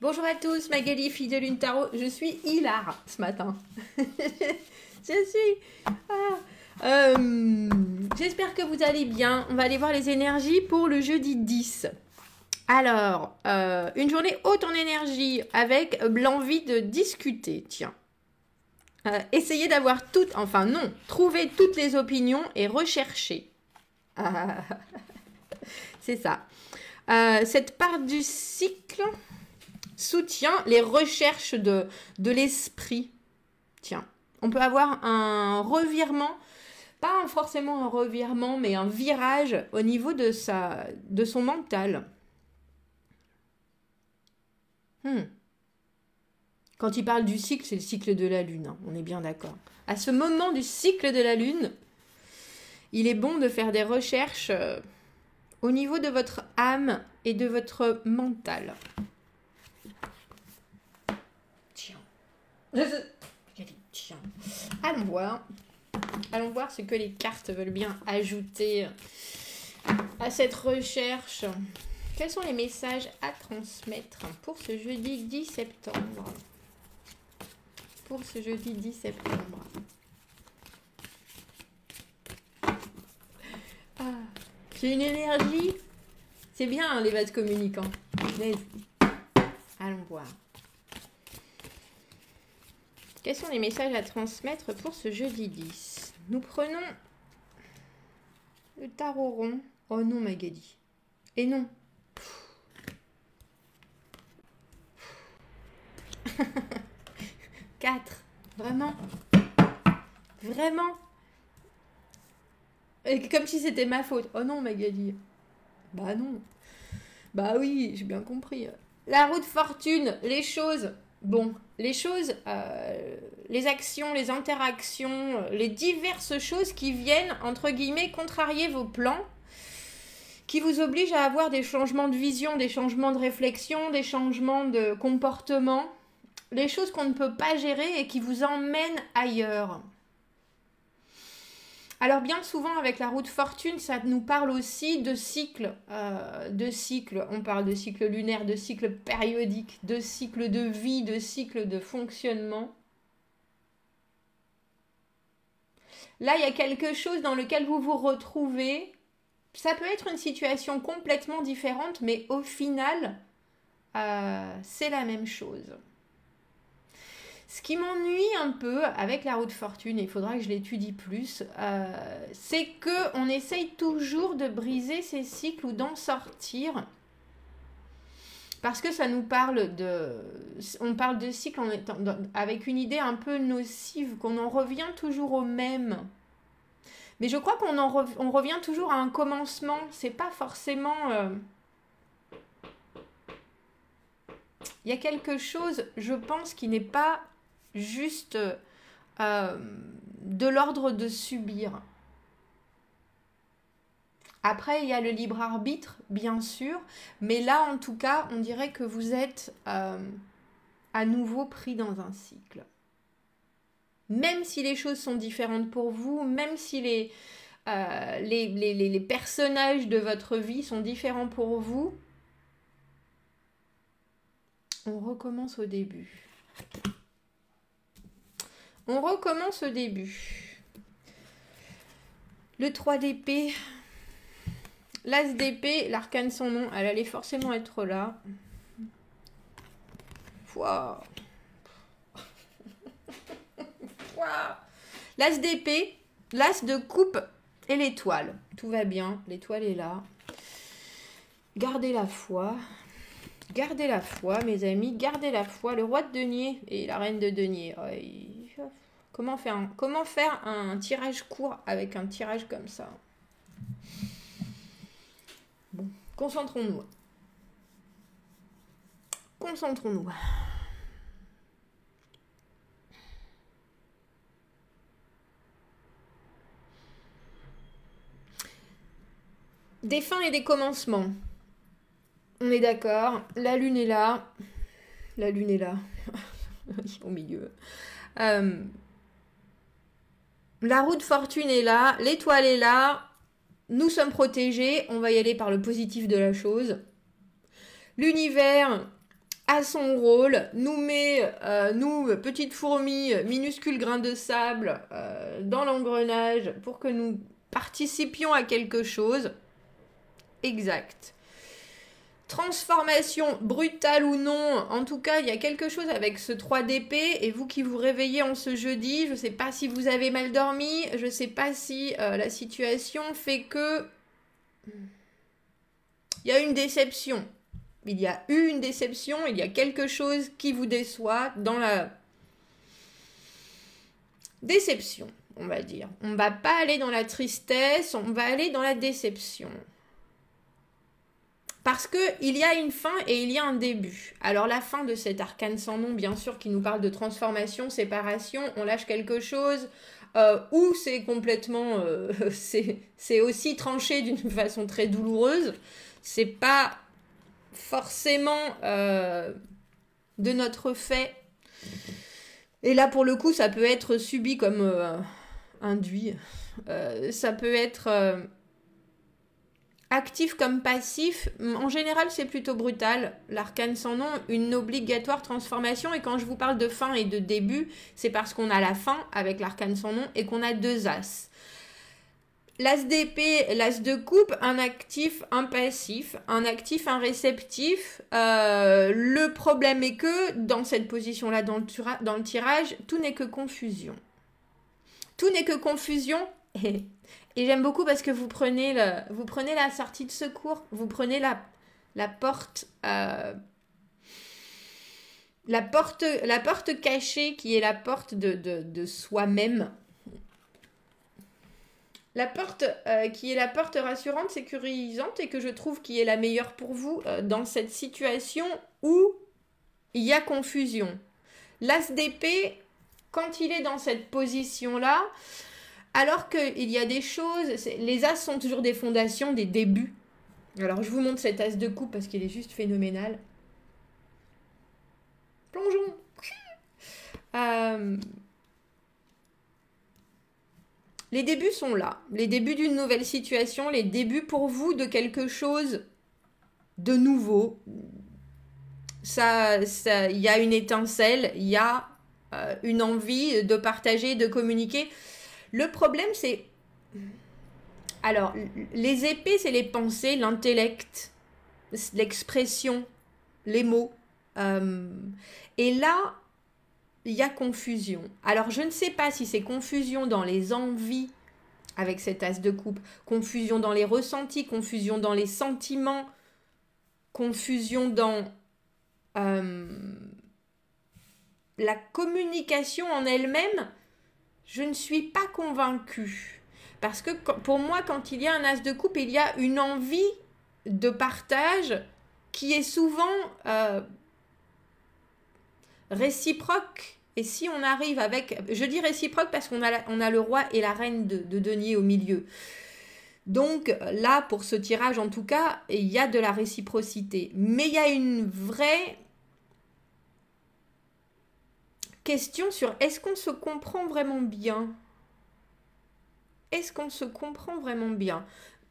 Bonjour à tous, Magali, fille de Lune Tarot. Je suis hilar ce matin. J'espère que vous allez bien. On va aller voir les énergies pour le jeudi 10. Alors, une journée haute en énergie avec l'envie de discuter. Tiens. Essayez d'avoir toutes, enfin non, trouver toutes les opinions et rechercher. C'est ça. Cette part du cycle soutient les recherches de l'esprit. Tiens, on peut avoir un revirement, pas forcément un revirement, mais un virage au niveau de son mental. Quand il parle du cycle, c'est le cycle de la Lune, hein, on est bien d'accord. À ce moment du cycle de la Lune, il est bon de faire des recherches au niveau de votre âme et de votre mental. Tiens. Allons voir ce que les cartes veulent bien ajouter à cette recherche. Quels sont les messages à transmettre pour ce jeudi 10 septembre? J'ai une énergie. C'est bien hein, les vases communicants. Allons voir. Quels sont les messages à transmettre pour ce jeudi 10? Nous prenons le tarot rond. Oh non, Magali. Et non. 4. Vraiment? Et comme si c'était ma faute. Oh non, Magali. Bah non. Bah oui, j'ai bien compris. La roue de fortune, les choses. Bon, les choses, les actions, les interactions, les diverses choses qui viennent, entre guillemets, contrarier vos plans, qui vous obligent à avoir des changements de vision, des changements de réflexion, des changements de comportement, les choses qu'on ne peut pas gérer et qui vous emmènent ailleurs. Alors bien souvent avec la roue de fortune, ça nous parle aussi de cycles. On parle de cycle lunaire, de cycle périodique, de cycle de vie, de cycle de fonctionnement. Là, il y a quelque chose dans lequel vous vous retrouvez. Ça peut être une situation complètement différente, mais au final, c'est la même chose. Ce qui m'ennuie un peu avec la roue de fortune, et il faudra que je l'étudie plus, c'est qu'on essaye toujours de briser ces cycles ou d'en sortir. Parce que ça nous parle de... On parle de cycle avec une idée un peu nocive, qu'on en revient toujours au même. Mais je crois qu'on revient toujours à un commencement. C'est pas forcément... Il y a quelque chose, je pense, qui n'est pas... juste de l'ordre de subir. Après, il y a le libre arbitre, bien sûr, mais là, en tout cas, on dirait que vous êtes à nouveau pris dans un cycle. Même si les choses sont différentes pour vous, même si les personnages de votre vie sont différents pour vous, on recommence au début. On recommence au début. Le 3 d'épée. L'as d'épée, l'arcane sans nom, elle allait forcément être là. Wow. L'as d'épée, l'as de coupe et l'étoile. Tout va bien, l'étoile est là. Gardez la foi. Gardez la foi, mes amis. Gardez la foi. Le roi de denier et la reine de denier. Oh, comment faire un tirage court avec un tirage comme ça? Bon, concentrons-nous. Des fins et des commencements. On est d'accord. La lune est là. Au milieu. La roue de fortune est là. L'étoile est là. Nous sommes protégés. On va y aller par le positif de la chose. L'univers à son rôle, nous met, nous, petites fourmis, minuscules grains de sable, dans l'engrenage pour que nous participions à quelque chose. Exact. Transformation brutale ou non, en tout cas, il y a quelque chose avec ce 3 d'épée, et vous qui vous réveillez en ce jeudi, je ne sais pas si vous avez mal dormi, je ne sais pas si la situation fait que il y a une déception. Il y a eu une déception, il y a quelque chose qui vous déçoit dans la déception, on va dire. On ne va pas aller dans la tristesse, on va aller dans la déception. Parce qu'il y a une fin et il y a un début. Alors la fin de cet arcane sans nom, bien sûr, qui nous parle de transformation, séparation, on lâche quelque chose, ou c'est complètement... c'est aussi tranché d'une façon très douloureuse. C'est pas forcément de notre fait. Et là, pour le coup, ça peut être subi comme induit. Ça peut être actif comme passif. En général, c'est plutôt brutal. L'arcane sans nom, une obligatoire transformation. Et quand je vous parle de fin et de début, c'est parce qu'on a la fin avec l'arcane sans nom et qu'on a 2 as. L'as d'épée, l'as de coupe, un actif, un passif, un actif, un réceptif. Le problème est que dans cette position-là, dans le tirage, tout n'est que confusion. Tout n'est que confusion. Et j'aime beaucoup parce que vous prenez la sortie de secours, vous prenez la porte, la porte cachée qui est la porte de soi-même. La porte qui est la porte rassurante, sécurisante et que je trouve qui est la meilleure pour vous dans cette situation où il y a confusion. L'as d'épée, quand il est dans cette position-là, alors qu'il y a des choses, les as sont toujours des fondations, des débuts. Alors je vous montre cet as de coupe parce qu'il est juste phénoménal. Plongeons. Les débuts sont là, les débuts d'une nouvelle situation, les débuts pour vous de quelque chose de nouveau. Il y a une étincelle, il y a une envie de partager, de communiquer. Le problème, c'est... Alors, les épées, c'est les pensées, l'intellect, l'expression, les mots. Et là... il y a confusion. Alors, je ne sais pas si c'est confusion dans les envies avec cet as de coupe, confusion dans les ressentis, confusion dans les sentiments, confusion dans la communication en elle-même. Je ne suis pas convaincue. Parce que pour moi, quand il y a un as de coupe, il y a une envie de partage qui est souvent... réciproque. Et si on arrive avec... Je dis réciproque parce qu'on a le roi et la reine de denier au milieu. Donc là, pour ce tirage, en tout cas, il y a de la réciprocité. Mais il y a une vraie question sur est-ce qu'on se comprend vraiment bien ? Est-ce qu'on se comprend vraiment bien ?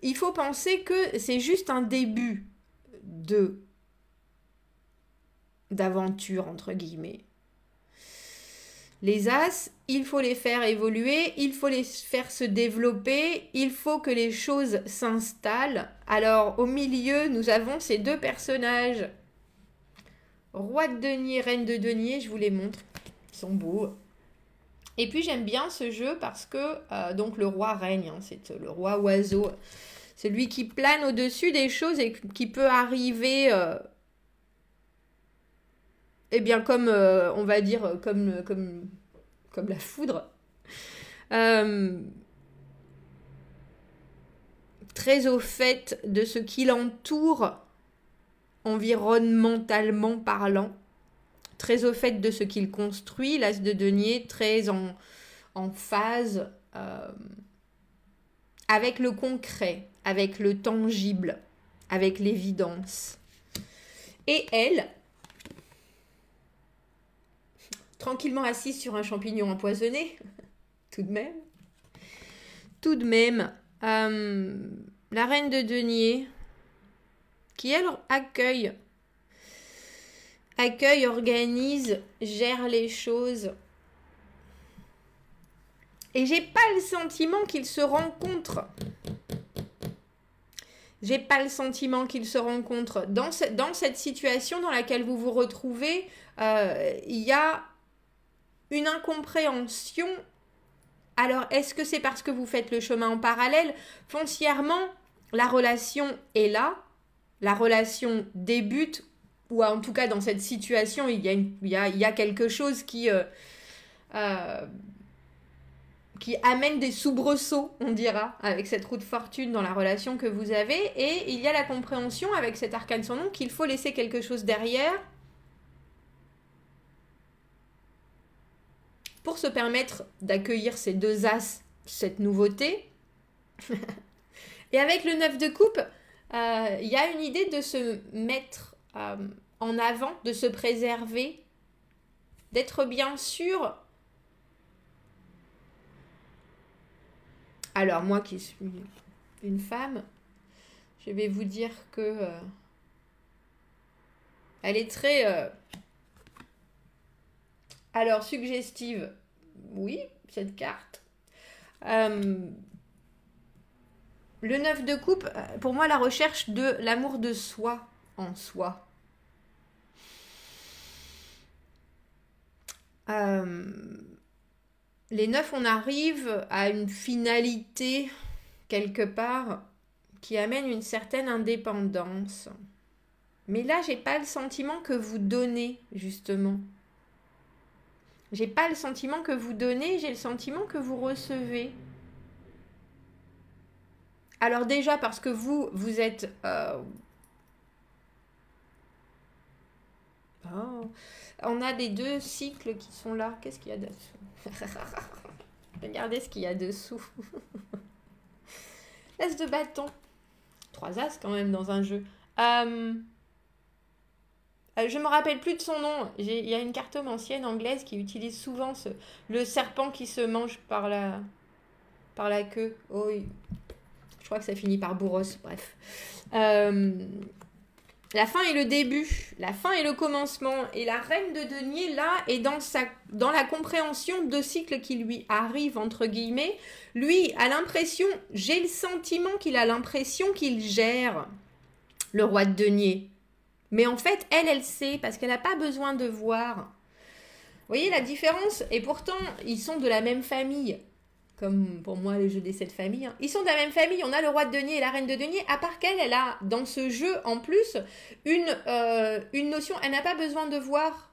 Il faut penser que c'est juste un début d'aventure, entre guillemets. Les as, il faut les faire évoluer, il faut les faire se développer, il faut que les choses s'installent. Alors, au milieu, nous avons ces 2 personnages. Roi de denier, reine de denier, je vous les montre. Ils sont beaux. Et puis, j'aime bien ce jeu parce que, donc, le roi règne, hein, c'est le roi oiseau. C'est lui qui plane au-dessus des choses et qui peut arriver... eh bien, comme, on va dire, comme la foudre. Très au fait de ce qui l'entoure, environnementalement parlant. Très au fait de ce qu'il construit, l'as de denier, très en phase avec le concret, avec le tangible, avec l'évidence. Et elle... tranquillement assise sur un champignon empoisonné, tout de même. Tout de même, la reine de denier, qui elle accueille accueille, organise, gère les choses. Et j'ai pas le sentiment qu'ils se rencontrent. J'ai pas le sentiment qu'ils se rencontrent. Dans cette situation dans laquelle vous vous retrouvez, il y a une incompréhension. Alors, est-ce que c'est parce que vous faites le chemin en parallèle? Foncièrement, la relation est là. La relation débute, ou en tout cas dans cette situation, il y a quelque chose qui amène des soubresauts, on dira, avec cette roue de fortune dans la relation que vous avez. Et il y a la compréhension avec cet arcane sans nom qu'il faut laisser quelque chose derrière pour se permettre d'accueillir ces deux as, cette nouveauté. Et avec le 9 de coupe, il y a une idée de se mettre en avant, de se préserver, d'être bien sûr. Alors moi qui suis une femme, je vais vous dire que elle est très alors suggestive. Oui, cette carte. Le 9 de coupe, pour moi, la recherche de l'amour de soi en soi. Les 9, on arrive à une finalité, quelque part, qui amène une certaine indépendance. Mais là, j'ai pas le sentiment que vous donnez, justement. J'ai pas le sentiment que vous donnez, j'ai le sentiment que vous recevez. Alors déjà, parce que vous êtes... Oh. On a les deux cycles qui sont là. Qu'est-ce qu'il y a dessous? Regardez ce qu'il y a dessous. L'as de bâton. 3 as quand même dans un jeu. Je me rappelle plus de son nom. Il y a une cartomancienne anglaise qui utilise souvent le serpent qui se mange par la queue. Oh, oui. Je crois que ça finit par Bourros, bref. La fin et le début, la fin et le commencement. Et la reine de denier, là, est dans la compréhension de cycles qui lui arrivent, entre guillemets. Lui a l'impression, j'ai le sentiment qu'il a l'impression qu'il gère le roi de denier. Mais en fait, elle sait, parce qu'elle n'a pas besoin de voir. Vous voyez la différence? Et pourtant, ils sont de la même famille. Comme pour moi les jeux des 7 familles. Hein. Ils sont de la même famille, on a le roi de denier et la reine de denier, à part qu'elle, elle a dans ce jeu en plus une notion, elle n'a pas besoin de voir,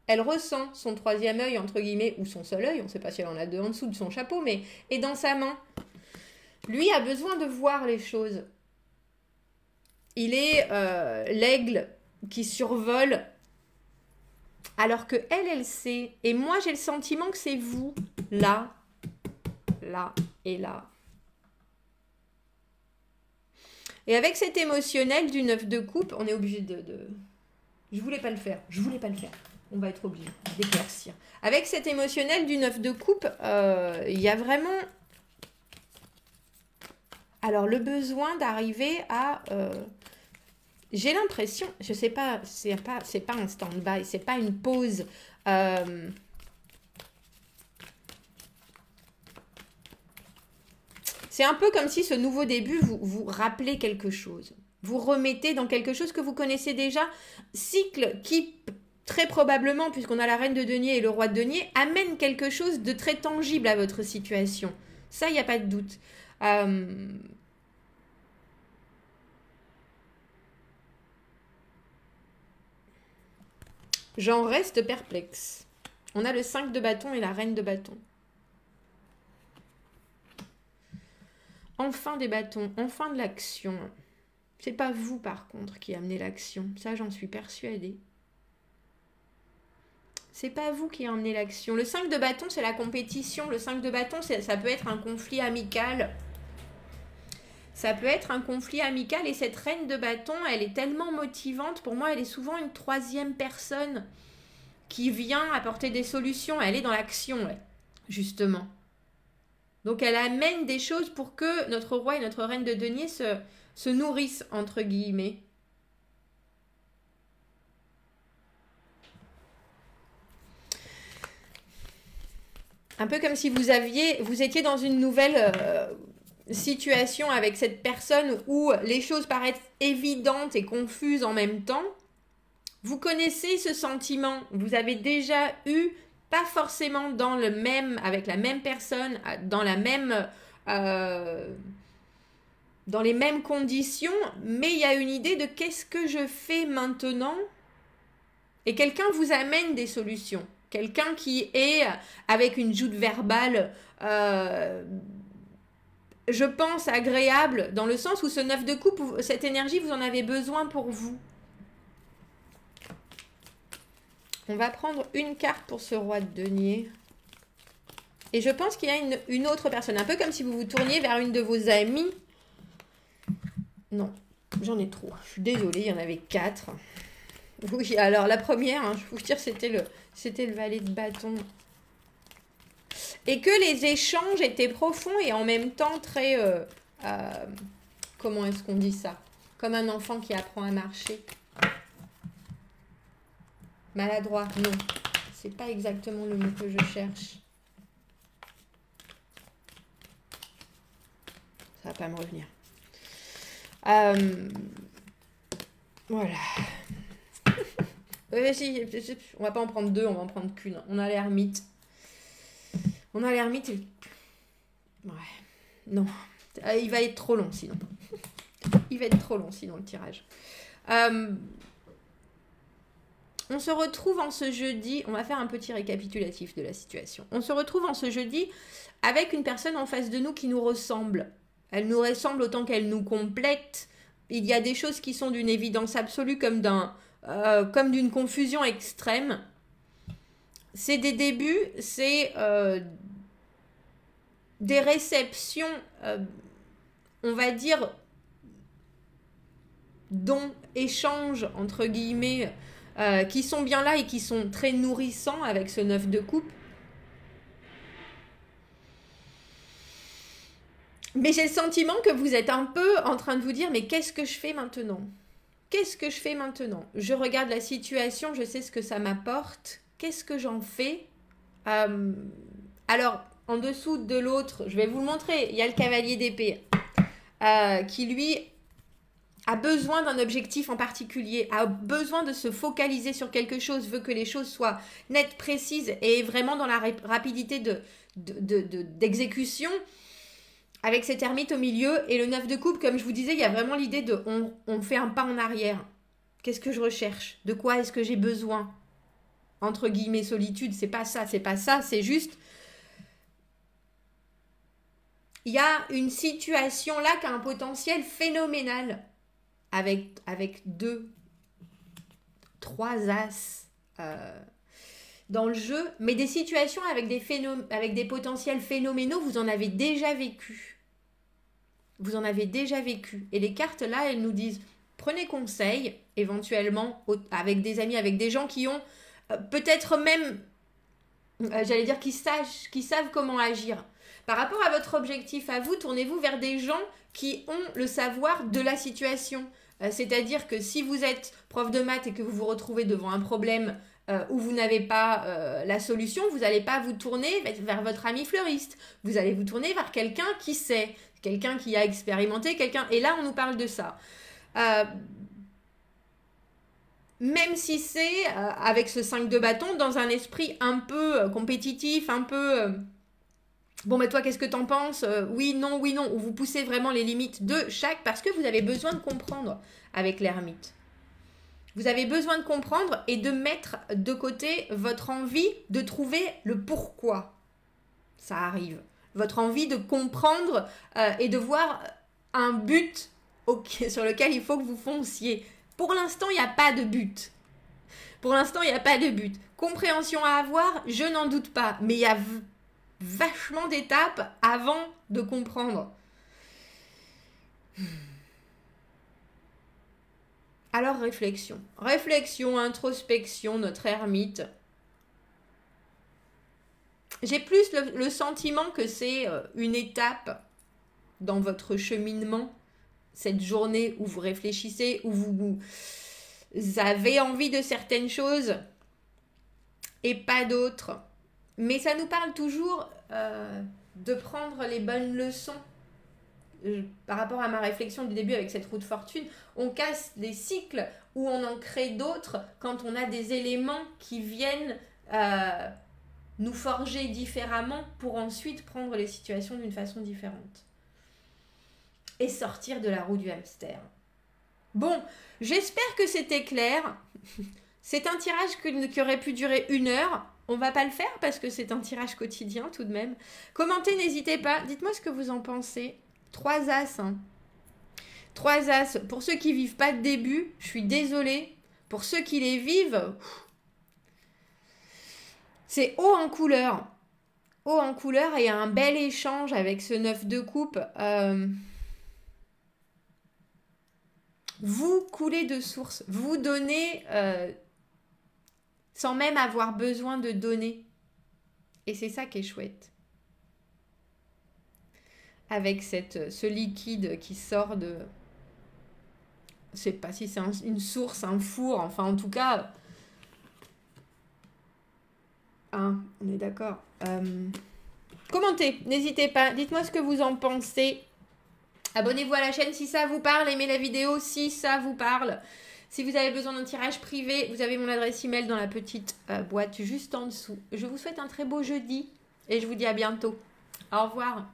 elle ressent son troisième œil, entre guillemets, ou son seul œil, on ne sait pas si elle en a deux en dessous de son chapeau, mais est dans sa main. Lui a besoin de voir les choses. Il est l'aigle qui survole, alors que elle sait. Et moi j'ai le sentiment que c'est vous, là et là. Et avec cet émotionnel du 9 de coupe, on est obligé de... Je voulais pas le faire. On va être obligé d'éclaircir. Avec cet émotionnel du 9 de coupe, il y a vraiment... Alors, le besoin d'arriver à... J'ai l'impression, je sais pas, c'est pas un stand-by, c'est pas une pause... C'est un peu comme si ce nouveau début vous rappelait quelque chose. Vous remettez dans quelque chose que vous connaissez déjà. Cycle qui, très probablement, puisqu'on a la reine de denier et le roi de denier, amène quelque chose de très tangible à votre situation. Ça, il n'y a pas de doute. J'en reste perplexe. On a le 5 de bâton et la reine de bâton. Enfin des bâtons, enfin de l'action. C'est pas vous, par contre, qui amenez l'action. Ça, j'en suis persuadée. C'est pas vous qui amenez l'action. Le 5 de bâton, c'est la compétition. Le 5 de bâton, ça peut être un conflit amical. Ça peut être un conflit amical. Et cette reine de bâton, elle est tellement motivante. Pour moi, elle est souvent une troisième personne qui vient apporter des solutions. Elle est dans l'action, ouais, justement. Donc, elle amène des choses pour que notre roi et notre reine de denier se nourrissent, entre guillemets. Un peu comme si vous étiez dans une nouvelle situation avec cette personne où les choses paraissent évidentes et confuses en même temps. Vous connaissez ce sentiment, vous avez déjà eu, pas forcément avec la même personne, dans les mêmes conditions, mais il y a une idée de qu'est-ce que je fais maintenant, et quelqu'un vous amène des solutions. Quelqu'un qui est avec une joute verbale, je pense, agréable, dans le sens où ce 9 de coupe, cette énergie, vous en avez besoin pour vous. On va prendre une carte pour ce roi de denier. Et je pense qu'il y a une autre personne. Un peu comme si vous vous tourniez vers une de vos amies. Non, j'en ai trop. Je suis désolée, il y en avait 4. Oui, alors la première, je vous dire, c'était le valet de bâton. Et que les échanges étaient profonds et en même temps très... comment est-ce qu'on dit ça? Comme un enfant qui apprend à marcher. Maladroit, non. C'est pas exactement le mot que je cherche. Ça va pas me revenir. Voilà. On va pas en prendre 2, on va en prendre qu'une. On a l'ermite. Ouais. Non. Il va être trop long sinon. Le tirage. On se retrouve en ce jeudi, on va faire un petit récapitulatif de la situation. On se retrouve en ce jeudi avec une personne en face de nous qui nous ressemble. Elle nous ressemble autant qu'elle nous complète. Il y a des choses qui sont d'une évidence absolue comme d'une confusion extrême. C'est des débuts, c'est des réceptions, on va dire, dons, échanges, entre guillemets, qui sont bien là et qui sont très nourrissants avec ce 9 de coupe. Mais j'ai le sentiment que vous êtes un peu en train de vous dire, mais qu'est-ce que je fais maintenant? Je regarde la situation, je sais ce que ça m'apporte. Qu'est-ce que j'en fais? Alors, en dessous de l'autre, je vais vous le montrer, il y a le cavalier d'épée qui, lui, a besoin d'un objectif en particulier, a besoin de se focaliser sur quelque chose, veut que les choses soient nettes, précises et vraiment dans la rapidité d'exécution, avec cette ermite au milieu et le 9 de coupe, comme je vous disais, il y a vraiment l'idée de on fait un pas en arrière. Qu'est-ce que je recherche? De quoi est-ce que j'ai besoin? Entre guillemets, solitude, c'est pas ça, c'est juste... Il y a une situation là qui a un potentiel phénoménal. Avec 2, 3 as dans le jeu, mais des situations avec des potentiels phénoménaux, vous en avez déjà vécu. Et les cartes là, elles nous disent, prenez conseil, éventuellement, avec des amis, avec des gens qui ont peut-être même, j'allais dire, qui savent comment agir. Par rapport à votre objectif à vous, tournez-vous vers des gens qui ont le savoir de la situation. C'est-à-dire que si vous êtes prof de maths et que vous vous retrouvez devant un problème où vous n'avez pas la solution, vous n'allez pas vous tourner vers votre ami fleuriste. Vous allez vous tourner vers quelqu'un qui sait, quelqu'un qui a expérimenté, et là on nous parle de ça. Même si c'est avec ce 5 de bâton dans un esprit un peu compétitif, un peu... Bon, mais toi, qu'est-ce que t'en penses? Oui, non, où vous poussez vraiment les limites de chaque, parce que vous avez besoin de comprendre avec l'ermite. Vous avez besoin de comprendre et de mettre de côté votre envie de trouver le pourquoi ça arrive. Votre envie de comprendre et de voir un but sur lequel il faut que vous fonciez. Pour l'instant, il n'y a pas de but. Compréhension à avoir, je n'en doute pas, mais il y a vachement d'étapes avant de comprendre. Alors réflexion, introspection, notre ermite. J'ai plus le sentiment que c'est une étape dans votre cheminement, cette journée où vous réfléchissez, où vous avez envie de certaines choses et pas d'autres. Mais ça nous parle toujours de prendre les bonnes leçons. Par rapport à ma réflexion du début avec cette roue de fortune, on casse des cycles où on en crée d'autres quand on a des éléments qui viennent nous forger différemment pour ensuite prendre les situations d'une façon différente. Et sortir de la roue du hamster. Bon, j'espère que c'était clair. C'est un tirage qui aurait pu durer 1 heure. On va pas le faire parce que c'est un tirage quotidien tout de même. Commentez, n'hésitez pas. Dites-moi ce que vous en pensez. 3 as. 3 as. Pour ceux qui vivent pas de début, je suis désolée. Pour ceux qui les vivent, c'est haut en couleur. Haut en couleur et un bel échange avec ce 9 de coupe. Vous coulez de source. Vous donnez sans même avoir besoin de donner. Et c'est ça qui est chouette. Avec ce liquide qui sort de... Je sais pas si c'est une source, un four, enfin en tout cas... Hein, on est d'accord. Commentez, n'hésitez pas, dites-moi ce que vous en pensez. Abonnez-vous à la chaîne si ça vous parle, aimez la vidéo si ça vous parle. Si vous avez besoin d'un tirage privé, vous avez mon adresse email dans la petite boîte juste en dessous. Je vous souhaite un très beau jeudi et je vous dis à bientôt. Au revoir.